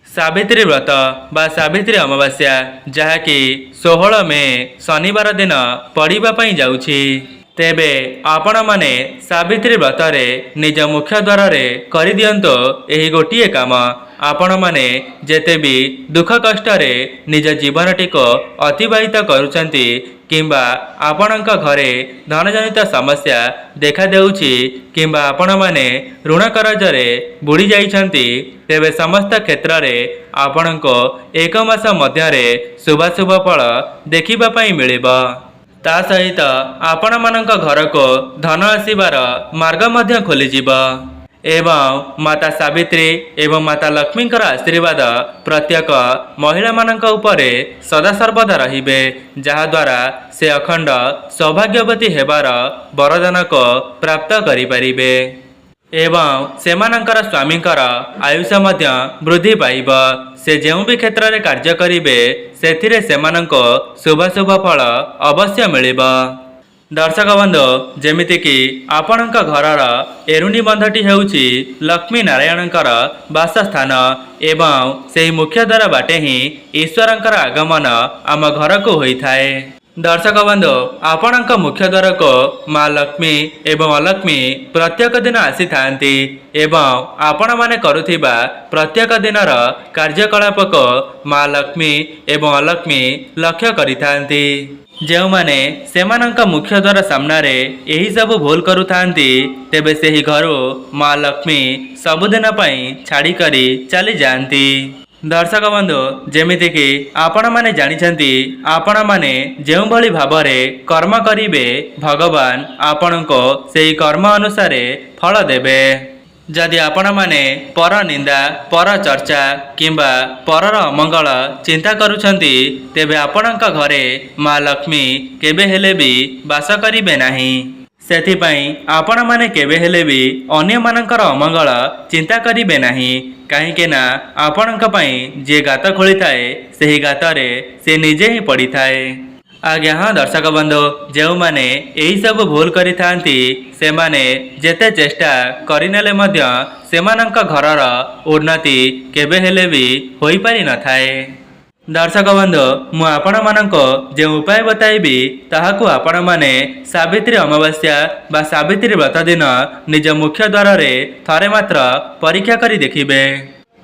सावित्री व्रत बा सावित्री अमावास्या जहाँकि 16 मे शनिवार दिन पड़ापी जाऊँगी। तेबे आपण माने सावित्री व्रतरे निज मुख्य द्वार कर दियंतो एही गोटिए काम। आपण माने जेते भी दुख कष्ट निज जीवनटी को अतिबाहित करुचंती किंबा आपणक घरे धनजनित समस्या देखा देउछि किंबा आपण माने ऋण करजरे बुड़ी जाइछंती तेबे समस्त क्षेत्र में आपणको एक मास मध्यरे शुभाशुभ फल देखिबा पई मिलिबा। ता सहित आपण मानक घर को धन आसीबार मार्ग मध्य खोलीजिबा एवं माता सावित्री एवं माता लक्ष्मींकर आशीर्वाद प्रत्येक महिला मानक उपरे सदा सर्वदा रहिबे जहाद्वारा से अखंड सौभाग्यवती हेबार वरदान को प्राप्त करि परिबे एवं सेमानंकर स्वामींकर आयुष मध्य वृद्धि पाइब। से जेउ भी क्षेत्र में कार्य करिवे सेथिरे सेमानंको शुभाशुभ फल अवश्य मिलिब। दर्शक बंधु जेमितिकी आपणक घरर एरुणी बंधटी हेउछि लक्ष्मी नारायणकर वासस्थान एवं सेही मुख्य द्वार बाटे ही ईश्वरंकर आगमन आम घर को होइथाए। दर्शक बंधु आपणक मुख्य द्वार को माँ लक्ष्मी एवं अलक्ष्मी प्रत्येक दिन आसी थांती एवं आपण माने करुथिबा प्रत्येक दिनर कार्यकलाप को माँ लक्ष्मी एवं अलक्ष्मी लक्ष्य करिथांती। जो माने सेमानंक मुख्य द्वार सामने यही सब भूल करुथांती तेबे सेही घरु माँ लक्ष्मी सबुदिन पई छाड़ी करी चली जाती। दर्शक बंधु जेमितिकी आपण माने जानिछंती आपण माने जेउ भली भाबरे कर्म करिवे भगवान आपणको सेही कर्म अनुसार फल देबे। जदि आपण माने पर निंदा पर चर्चा किंबा परर अमंगल चिंता करुछंती तेबे आपणक घरे माँ लक्ष्मी केबे हेले भी वास करिवे नाही। सेथिपाई आपण माने केबे हेले भी अन्य मानकर अमंगल चिंता करिवे नाही कहीं ना आपणक पई जे गात खोली थाए सेही गातरे से निजे ही पड़ी थाए। आज्ञा हाँ दर्शक बंधु जो माने यही सब भूल करि थांती सेमाने जेते चेष्टा करिनेले मध्य सेमानंक घरर उन्नति केबे हेले भी होई पारि न थाए। दर्शक बंधु मु आपण मानको जे उपाय बताइबी ताहाकु आपण माने सावित्री अमावास्या बा सावित्री व्रत दिन निज मुख्य द्वार रे थरे मात्र परीक्षा करी देखिबे।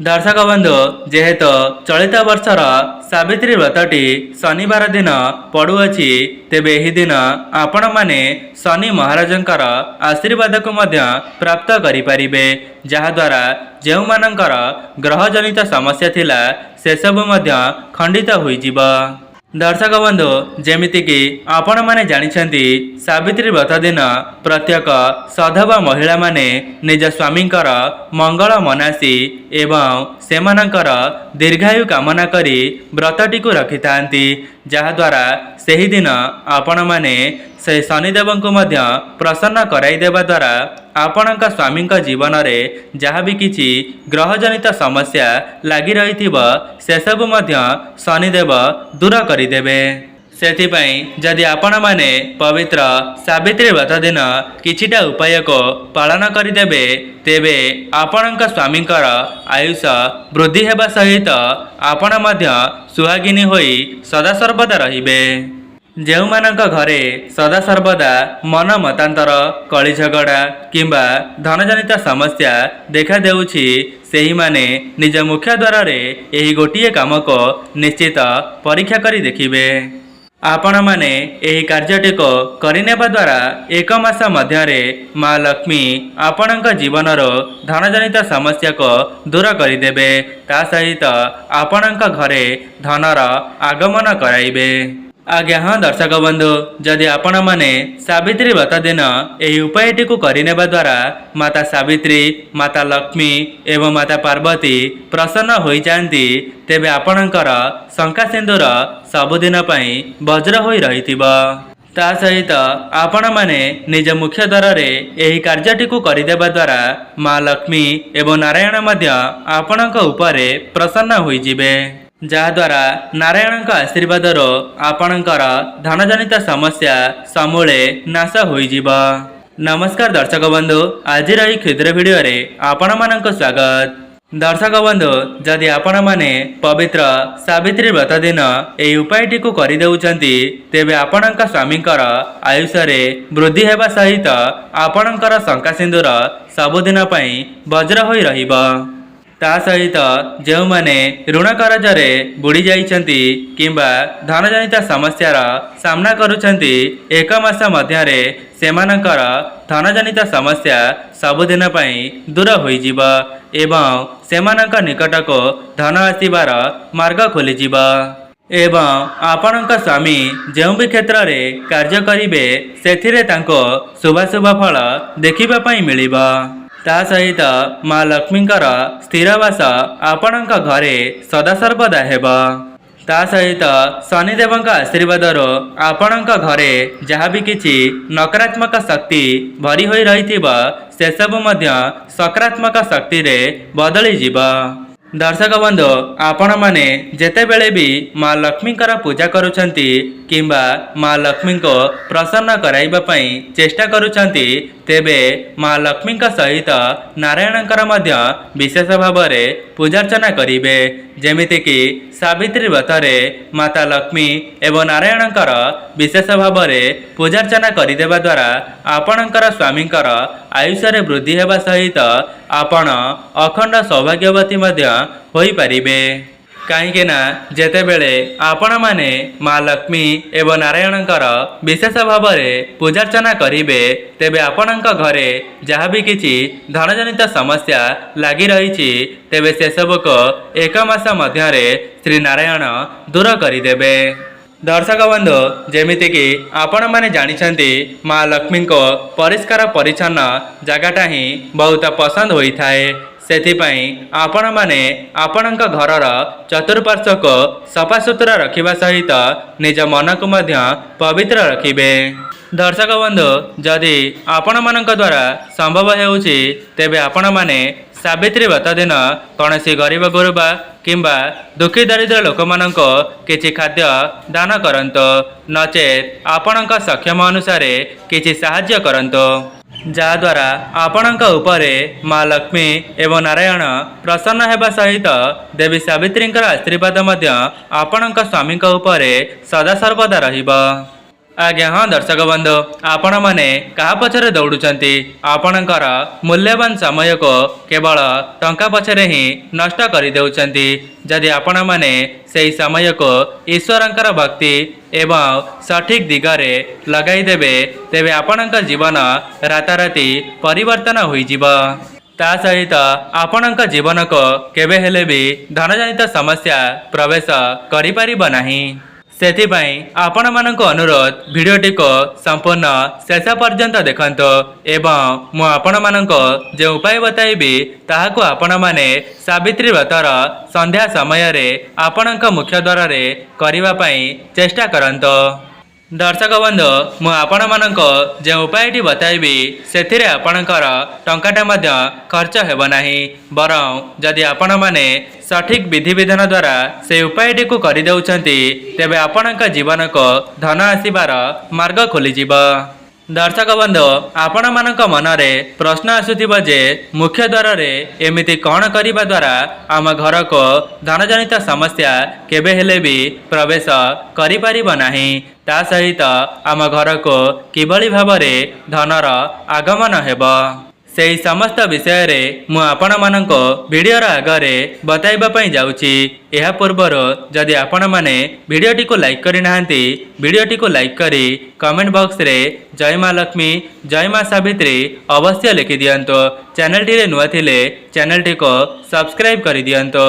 दर्शक बंधु जेहेतु चलित वर्षर सावित्री व्रतटी शनिवार दिन पड़ुअछि तेबे एही दिन आपण माने शनि महाराजंकर आशीर्वाद को मध्य प्राप्त करि परिबे जहाद्वारा जेउ मानंकर ग्रह जनित समस्या थिला से सब मध्य खंडित होइजिब। दर्शक बंधु जेमितिकी आपण माने जानिछंती सावित्री व्रत दिन प्रत्येक सधवा महिला माने निज स्वामींकर मंगल मनासी एवं सेमानंकर दीर्घायु कामना करी व्रतटी को रखिथांती जहाद्वारा सेही दिन आपण माने से शनिदेव को मध्य प्रसन्न कराई देवा द्वारा आपणक स्वामी जीवन में जहाँ भी किसी ग्रह जनित समस्या लगी रही से सब मध्य शनिदेव दूर करदेवे। सेथिपाई जदि आपण माने पवित्र सावित्री व्रत दिन किछिटा उपाय को पालन करदेवे तेबे आपणक स्वामींकर आयुष वृद्धि हेबा सहित आपण मध्य सुहागिनी होई सदा सर्वदा रहिबे। जेउ मानक घरे सदा सर्वदा मन मतांतर कली झगड़ा किंबा धनजनित समस्या देखा देउछि सेही माने निज मुख्य द्वार रे एही गोटिए काम को निश्चित परीक्षा करी देखिबे। आपण माने एही कार्यटी को करिनेबा द्वारा एक मास मध्यरे माँ लक्ष्मी आपणक जीवनर धनजनित समस्या को दूर करदेवे ता सहित आपणक घरे धनर आगमन कराइबे। आज्ञा हाँ दर्शक बंधु जदि आपण माने सावित्री व्रत दिन यही उपायटी को करिनेबा द्वारा माता सावित्री माता लक्ष्मी एवं माता पार्वती प्रसन्न हो जाती तेबे आपणकर शंका सिंदूर सबुदिन पई वज्र होई रहिथिबा। ता सहित आपण माने निज मुख्य द्वार रे यही कार्यटी को करिदेबा द्वारा माँ लक्ष्मी एवं नारायण मध्य आपणक उपरे प्रसन्न होई जिबे जहाद्वारा नारायण आशीर्वाद आपणकर धनजनित समस्या समूले नाश होइजिब। नमस्कार दर्शक बंधु आज क्षुद्र भिडियो रे आपण मानक स्वागत। दर्शक बंधु जदि आपण माने पवित्र सावित्री व्रत दिन यही उपायटी को करदेउछंती तेबे आपणक स्वामींकर आयुष्य वृद्धि हेबा सहित आपणकर शंका सिंदूर सबुदिन पई वज्र होई रहिबो। ता सहित जो माने ऋण करजरे बुड़ी जाइछंती किंबा धन जनित समस्यार सामना करुछंती एक मास मध्यरे सेमानकर धन जनित समस्या सबुदिन पई दूर होई जिवो एवं सेमानक निकट को धन आसीबार मार्ग खोली जिवो एवं आपणक स्वामी जो भी क्षेत्र में कार्य करिवे सेथिरे तांको शुभाशुभ फल देखिबा पई मिलिबो। ता सहित माँ लक्ष्मींकर स्थिरवास आपणक घरे सदासर्वदा हेबो। ता सहित शनिदेवंक आशीर्वाद आपणक घरे जहाँ भी किछि नकारात्मक शक्ति भरी होई रहिथिबो से सब मध्य सकारात्मक शक्ति रे बदली जिवो। दर्शक बंधु आपण माने जेते बेले भी माँ लक्ष्मींकर पूजा करुछंती किंबा माँ लक्ष्मी को प्रसन्न कराइबा पई चेष्टा करुछंती तेबे माँ लक्ष्मी सहित नारायणकर मध्य विशेष भाव में पूजार्चना करिवे। जेमिति कि सावित्री व्रतरे माता लक्ष्मी एवं नारायणकर विशेष भाव में पूजार्चना करिदेवा द्वारा आपणकर स्वामींकर आयुष्य वृद्धि हेबा सहित आपण अखंड सौभाग्यवती मध्य होई परिबे। कहीं जेते बेले आपण माने माँ लक्ष्मी एवं नारायणकर विशेष भाव में पूजार्चना करिवे तेबे आपणक घरे जहाँ भी किछि धन जनित समस्या लगी रही तेबे से सबको एक मास मध्यरे श्री नारायण दूर करदेवे। दर्शक बंधु जेमिति कि आपण माने जानिछंती माँ लक्ष्मी को परिष्कार परिच्छन्न जगटा ही बहुत पसंद होई थाए सेथिपाई आपण माने आपणक घरर चतुर्पार्श्व को सफासुतरा रखिबा सहित निज मन को मध्य पवित्र रखिबे। दर्शक बंधु जदि आपण मानक द्वारा संभव हेउछि तेबे आपण माने सावित्री व्रत दिन कौनसी गरीब गुरुबा किंबा दुखी दरिद्र लोक मानक किछि खाद्य दान करंतो नचेत आपणक सक्षम अनुसार किछि साहाय्य करंतो जहाद्वारा आपणक उपरे माँ लक्ष्मी एवं नारायण प्रसन्न हेबा सहित देवी सावित्रींकर आशीर्वाद मध्य आपणक स्वामी उपरे सदा सर्वदा रहिबो। आज्ञा हाँ दर्शक बंधु आपण माने कहा पछरे दौड़ुचंती आपणकर मूल्यवान समय को केवल टंका पछरे ही नष्ट कर देउचंती। जदि आपण माने सेही समय को ईश्वरंकर भक्ति एवं सठिक दिगरे लगाई देबे तेबे आपणक जीवन राताराति परिवर्तन होई जिवो। ता सहित आपणक जीवन को केबे हेले भी धन जनित समस्या प्रवेश करि परिबो नाही। सेथिपाई आपण मानक अनुरोध भिडियोटी को संपूर्ण शेष पर्यंत देखंतो एवं मु आपण मानक जो उपाय बताइबी ताहाको आपण माने सावित्री व्रतर संध्या समय रे आपणक मुख्य द्वार रे करिवा पई चेष्टा करंतो। दर्शक बंधु मु आपण मानक जो उपायटी बताइबी सेथिरे आपणकर टंकाटा मध्य खर्च हेबो नाही बरं जदि आपण माने सठिक विधि विधान द्वारा से उपायटी को करि देउछंती तेबे आपणक जीवन को धन आसीबार मार्ग खोली जिवो। दर्शक बंधु आपण मानक मनरे प्रश्न आसुथिबो जे मुख्य द्वार रे एमिति कौन करिबा द्वारा आम घर को धन जनित समस्या केबे हेले भी प्रवेश करि परिबो नाही ता सहित आम घर को किभली भावरे धनर आगमन हेबो सेही समस्त विषय रे मु आपण मानको वीडियो रा आगरे बताइबा पई जाउची। एहा पूर्वर जदि आपण माने वीडियोटी को लाइक करि नाहंती वीडियोटी को लाइक करी कमेंट बॉक्स रे जय माँ लक्ष्मी जय माँ सावित्री अवश्य लिखि दियंतो। चैनल टी रे नुआ थिले चैनल टी को सब्सक्राइब करि दियंतो।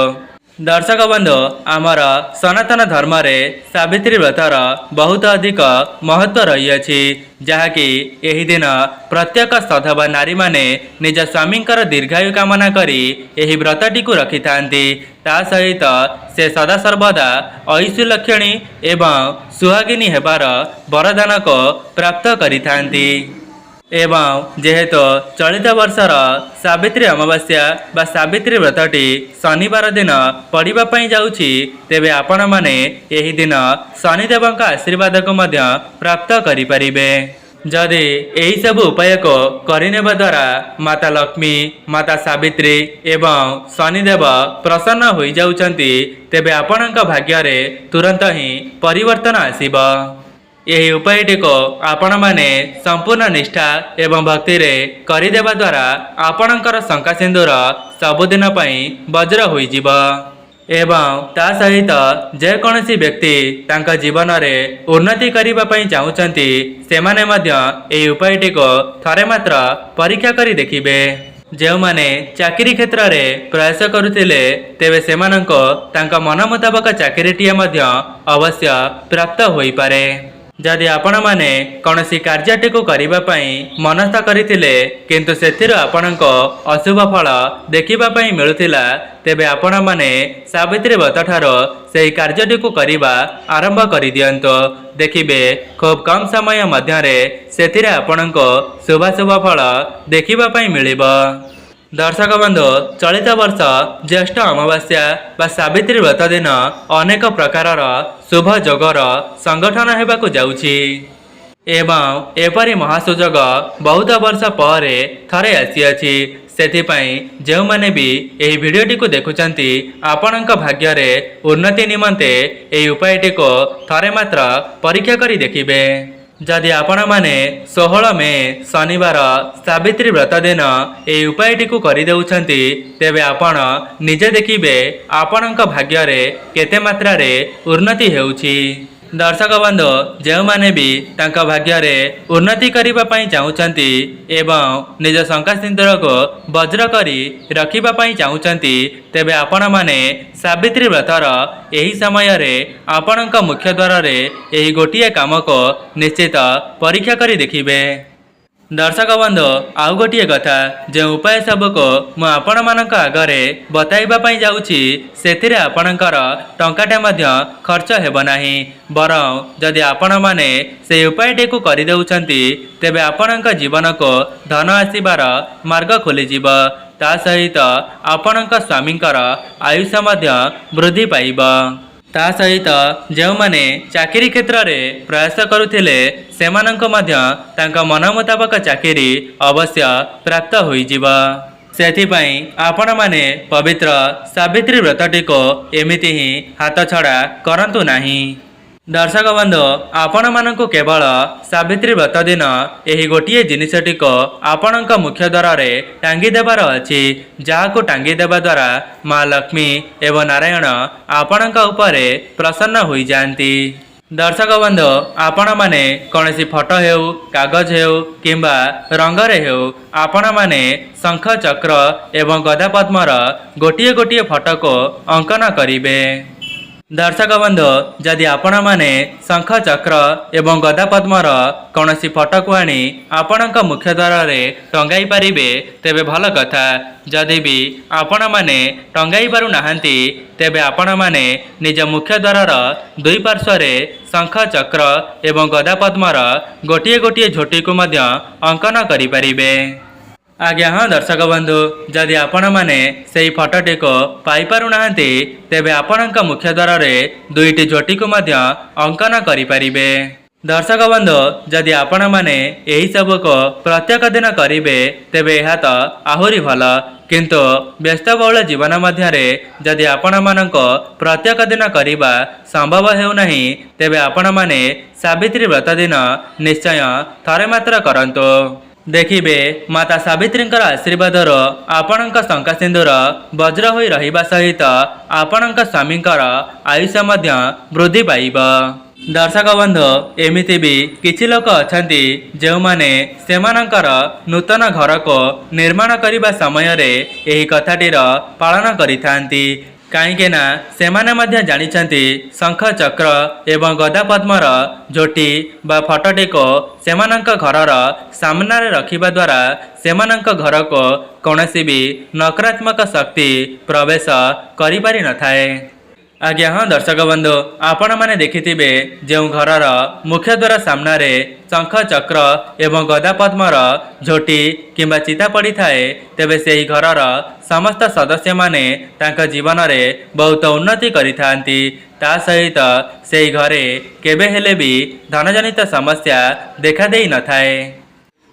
दर्शक बंधु आमर सनातन धर्म रे सावित्री व्रतर बहुत अधिक महत्व रही अछि जहाँकि एही दिन प्रत्येक सधवा नारी माने निज स्वामींकर दीर्घायु कामना करी एही व्रतटी को रखि थांती। ता सहित से सदा सर्वदा ऐश्वर्यलक्षणी एवं सुहागिनी हेबार वरदान को प्राप्त करि थांती। एवं जेहेतु चलित वर्षर सावित्री अमावास्या बा सावित्री व्रतटी शनिवार दिन पड़िबा पई जाउछि तेबे आपण माने एही दिन शनिदेवंक आशीर्वाद को मध्य प्राप्त करि परिबे। जदि यही सब उपाय को करनेबा द्वारा माता लक्ष्मी माता सावित्री एवं शनिदेव प्रसन्न हो जाउछंती तेबे आपणक भाग्य रे तुरंत ही परिवर्तन आसीब। यही उपायटी को आपण माने संपूर्ण निष्ठा एवं भक्ति रे करिदेबा द्वारा आपणकर शंका सिंदूर सबुदिन पई वज्र होई जीव एवं ता सहित जेकोसी व्यक्ति तांका जीवन में उन्नति करिबा पई चाहुचंती सेमाने मध्य एही उपायटी को थरे मात्र परीक्षा करी देखिबे। जो माने चाकरी क्षेत्र में प्रयास करुथिले तेबे सेमानंको तांका मन मुताबक चाकरीटिए मध्य अवश्य प्राप्त होई पारे। जदि आपण माने कौनसी कार्यटी को करिबा पई मनस्थ करिथिले किंतु सेथिर आपणको अशुभ फल देखिबा पई मिलुथिला तेबे आपण माने सावित्री व्रत ठारो सेही कार्यटी को करिबा आरंभ करि दियंतो। देखिबे खूब कम समय मध्यरे सेथिरे आपणको शुभ फल देखिबा पई मिलिबो। दर्शक बंधु चलित वर्ष ज्येष्ठ अमावास्या बा सावित्री व्रत दिन अनेक प्रकारर शुभ जोगर संगठन हेबाकु जाउछि एवं एपरी महासुजोग बहुत वर्ष पर थरे आसीअछि। सेथिपाई जो माने भी एही भिडियोटी को देखुचंती आपणक भाग्य रे उन्नति निमंते एही उपायटी को थरे मात्र परीक्षा करी देखिबे। जदि आपण माने 16 मे शनिवार सावित्री व्रत दिन एही उपायटी को करि देउछंती तेबे आपण निजे देखिबे आपणक भाग्य रे केते मात्रा रे उन्नति हेउछि। दर्शक बंधु जो माने भी तांका भाग्य रे उन्नति करिबा पई चाहुचंती एवं निज शंका सिंदूर को वज्र करी रखिबा पई चाहुचंती तेबे आपण माने सावित्री व्रतर एही समय रे आपणक मुख्य द्वार रे एही गोटिए काम को निश्चित परीक्षा करी देखिबे। दर्शक बंधु आउ गोटे कथा जो उपाय सबको मु आपण मानक आगरे बताइबा पई जाउछि सेथिरे आपणकर टंकाटे मध्य खर्च हेब नाही बरं जदि आपण माने से उपायटी को करि देउछंती तेबे आपणक जीवन को धन आसीबार मार्ग खोली जीव ता सहित आपणक स्वामींकर आयुष्य मध्य वृद्धि पाइब। ता सहित जो माने चाकरी क्षेत्र में प्रयास करुथिले सेमानंको मध्य तांका मन मुताबक चाकरी अवश्य प्राप्त होई जीव। सेथिपाई आपण माने पवित्र सावित्री व्रतटी को एमिति ही हाथ छड़ा करंतु नाही। दर्शक बंधु आपण मानकु केवल सावित्री व्रत दिन एही गोटिए जिनिसटी को आपणक मुख्य द्वार रे टांगी देबार अछि जाहाको टांगी देबा द्वारा माँ लक्ष्मी एवं नारायण आपणक उपरे प्रसन्न होई जांती। दर्शक बंधु आपण माने कौनसी फोटो हेउ कागज हेउ किंबा रंगरे हेउ आपण माने शंख चक्र एवं गदा पद्मर गोटिए गोटिए फोटो को अंकन करिबे। दर्शक बंधु जदि आपण माने शंख चक्र एवं गदा पद्मर कौनसी फोटो को आनी आपणक मुख्य द्वार रे टंगाई पारिबे तेबे भल कथा। जदि भी आपण माने टंगाई पारु नाहंती तेबे आपण माने निज मुख्य द्वार दुई पार्श्व रे शंख चक्र एवं गदा पद्मर गोटिए गोटिए झोटी को मध्य अंकन करि पारिबे। आज्ञा हाँ दर्शक बंधु जदि आपण माने सेही फोटोटी को पाई पारु नाहंती तेबे आपणक मुख्य द्वार रे दुईटी झोटी को मध्य अंकन करि पारिबे। दर्शक बंधु जदि आपण माने एही सब को प्रत्येक दिन करिबे तेबे एहा तो आहुरी भल किंतु व्यस्तबहुल जीवन मध्यरे जदि आपण मानक प्रत्येक दिन करिबा संभव हेउ नाही तेबे आपण माने सावित्री व्रत दिन निश्चय थरे मात्र करंतो। देखिबे माता सावित्रींकर आशीर्वादर आपणक शंका सिंदूर वज्र होई रहिबा सहित आपणक स्वामींकर आयुष्य मध्य वृद्धि पाइब। दर्शक बंधु एमिति भी किछि लोक अछंती जो माने सेमानंकर नूतन घर को निर्माण करिबा समय रे एही कथाटीर पालन करिथांती कहीं ना सेमाने मध्य जानिछंती शंख चक्र एवं गदा पद्मर झोटी बा फोटोटी को सेमानंक घरर सामना रे रखिबा द्वारा सेमानंक घर को कौनसी भी नकारात्मक शक्ति प्रवेश करि पारि न थाए। आज्ञा हाँ दर्शक बंधु आपण मैंने देखिथिबे जो घरर मुख्य द्वार सामने शंख चक्र एवं गदा पद्मर झोटी किंबा चिता पड़ी थाए तेबे से घरर समस्त सदस्य माने तांका जीवन में बहुत उन्नति करिथांती। ता सहित से घरे केबे हेले भी धनजनित समस्या देखा देई न थाए।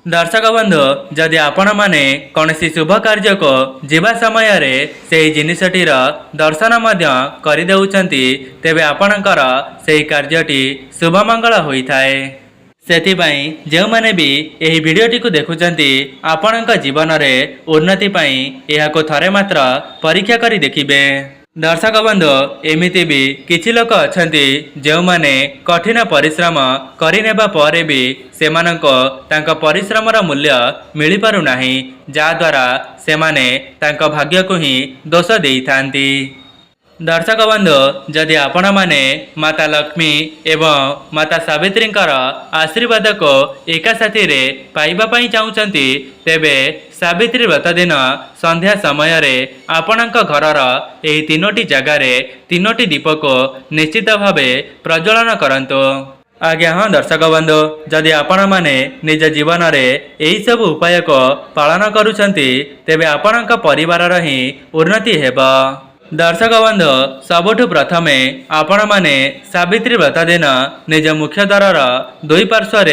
दर्शक बंधु जदि आपण माने कौनसी शुभ कार्य को जीवा समय रे से जिनिसटीर दर्शन मध्य करि देउछंती तेबे आपणकर सेही कार्यटी शुभ मंगल होइथाए। सेथिपाई जो माने भी एही वीडियोटी को देखुचंती आपणक जीवन रे उन्नति पाई एहाको थरे मात्र परीक्षा करी देखिबे। दर्शक बंधु एमिति भी किछि लोक अछंती जो माने कठिन परिश्रम करिनेबा परे भी सेमानंको तांका परिश्रमर मूल्य मिली पारु नाही, जा द्वारा सेमाने तांका भाग्य को ही दोष देइथांती। दर्शक बंधु जदि आपण माने माता लक्ष्मी एवं माता सावित्रींकर आशीर्वाद को एका साथी रे पाइबा पई चाहुचंती तेबे सावित्री व्रत दिन संध्या समय रे आपणक घरर एही तीनोटी जगार तीनोटी दीप को निश्चित भावे प्रज्वलन करंतु। आज्ञा हाँ दर्शक बंधु जदि आपण माने निज जीवन रे एही सब उपाय को पालन करूछंती तेबे आपणक परिवार ही उन्नति हेबा। दर्शक बंधु सबुठु प्रथमे आपण माने सावित्री व्रत दिन निज मुख्य द्वार दुई पार्श्व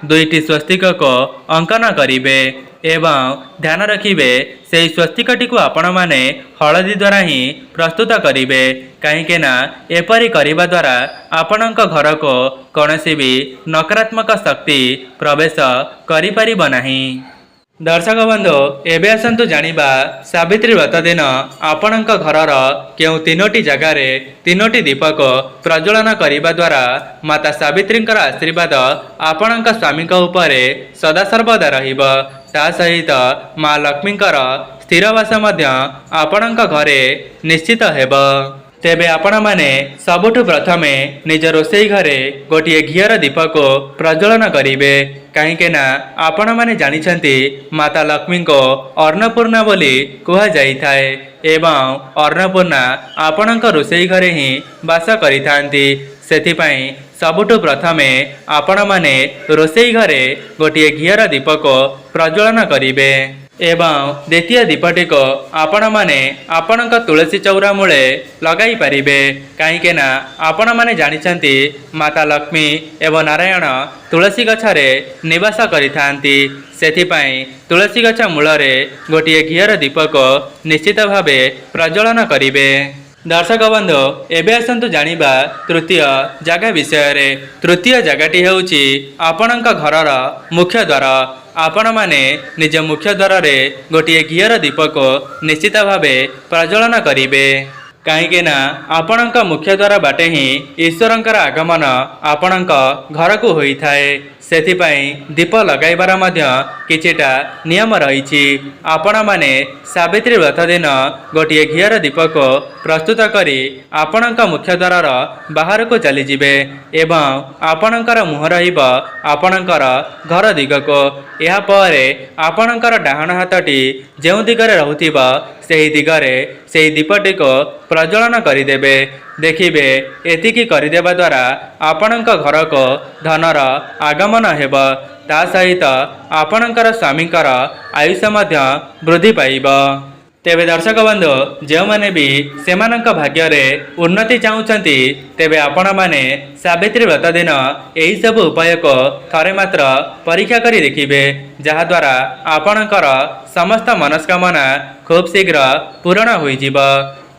दुईटी स्वस्तिक को अंकन करिवे एवं ध्यान रखिबे से स्वस्तिकटी को आपण माने हलदी द्वारा ही प्रस्तुत करिवे कहीं ना एपरी करिबा द्वारा आपणक घर को कौनसी भी नकारात्मक शक्ति प्रवेश करि परिबो नाही। दर्शक बंधु एबे आसंतु जानिबा सावित्री व्रत दिन आपणक घरर केउ तीनोटी जगार तीनोटी दीप को प्रज्वलन करिबा द्वारा माता सावित्रींकर आशीर्वाद आपणक स्वामीक उपरे सदा सर्वदा रहिबो। ता सहित माँ लक्ष्मींकर स्थिरवास मध्य आपणक घरे निश्चित हेबो। तेबे आपण माने सबुठु प्रथमे निज रोषेई घरे गोटे घीयर दीप को प्रज्वलन करिवे कहीं ना आपण माने जानिछंती माता लक्ष्मी को अन्नपूर्णा बोली कुहा जाई थाए एवं अन्नपूर्णा आपणक रोषेई घरे ही वास करिथांती। सेथिपाई सबुठु प्रथमे आपण माने रोषेई घरे गोटे घीयर दीप को प्रज्वलन करिवे एवं द्वितीय दीपटी को आपण माने आपणक तुलसी चौरा मूले लगाई पारिबे कहीं ना आपण माने जानिछंती माता लक्ष्मी एवं नारायण तुलसी गछरे निवास करिथांती। सेथिपाई तुलसी गछ मूलरे गोटे घीयर दीप को निश्चित भावे प्रज्वलन करिवे। दर्शक बंधु एबे आसंतु जानिबा तृतीय जगह विषय रे। तृतीय जगहटी हेउची आपणक घरर मुख्य द्वार। आपण माने निज मुख्य द्वार रे गोटे घीयर दीप को निश्चित भावे प्रज्वलन करिवे कहीं ना आपणक मुख्य द्वार बाटे ही ईश्वरंकर आगमन आपणक घर को होई थाए। सेथिपाई दीप लगाइबार मध्य किछिटा नियम रही। आपण माने सावित्री व्रत दिन गोटे घीयर दीप को प्रस्तुत करी आपणक मुख्य द्वार बाहर को चली जिवे एवं आपणकर मुह रहिब आपणकर घर दिग को। या परे आपणकर डाहण हाथटी जो दिगरे रहुथिबा सेही दिगरे सेही दीपटी को प्रज्वलन करिदेबे। देखिबे एतिकी करिदेबा द्वारा आपणक घर को धनर आगमन हेब। ता सहित आपणकर स्वामींकर आयुष्य मध्य वृद्धि पाइब। तेबे दर्शक बंधु जो माने भी सेमानक भाग्य रे उन्नति चाहूचंती तेबे आपण माने सावित्री व्रत दिन एही सब उपाय को थरे मात्र परीक्षा करी देखिबे जहा द्वारा आपणकर समस्त मनस्कामना खूब शीघ्र पूर्ण होई जिवो।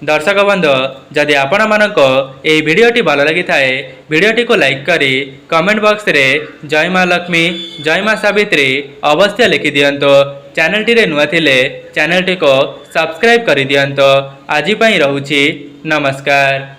दर्शक बंधु जदि आपण मानको एही वीडियोटी भल लगी थाए वीडियोटी को लाइक करी कमेंट बॉक्स रे जय माँ लक्ष्मी जय माँ सावित्री अवश्य लिखि दियंतो। चैनल टी रे नुआ थिले चैनल टी को सब्सक्राइब करि दियंतो। आजि पई रहूची नमस्कार।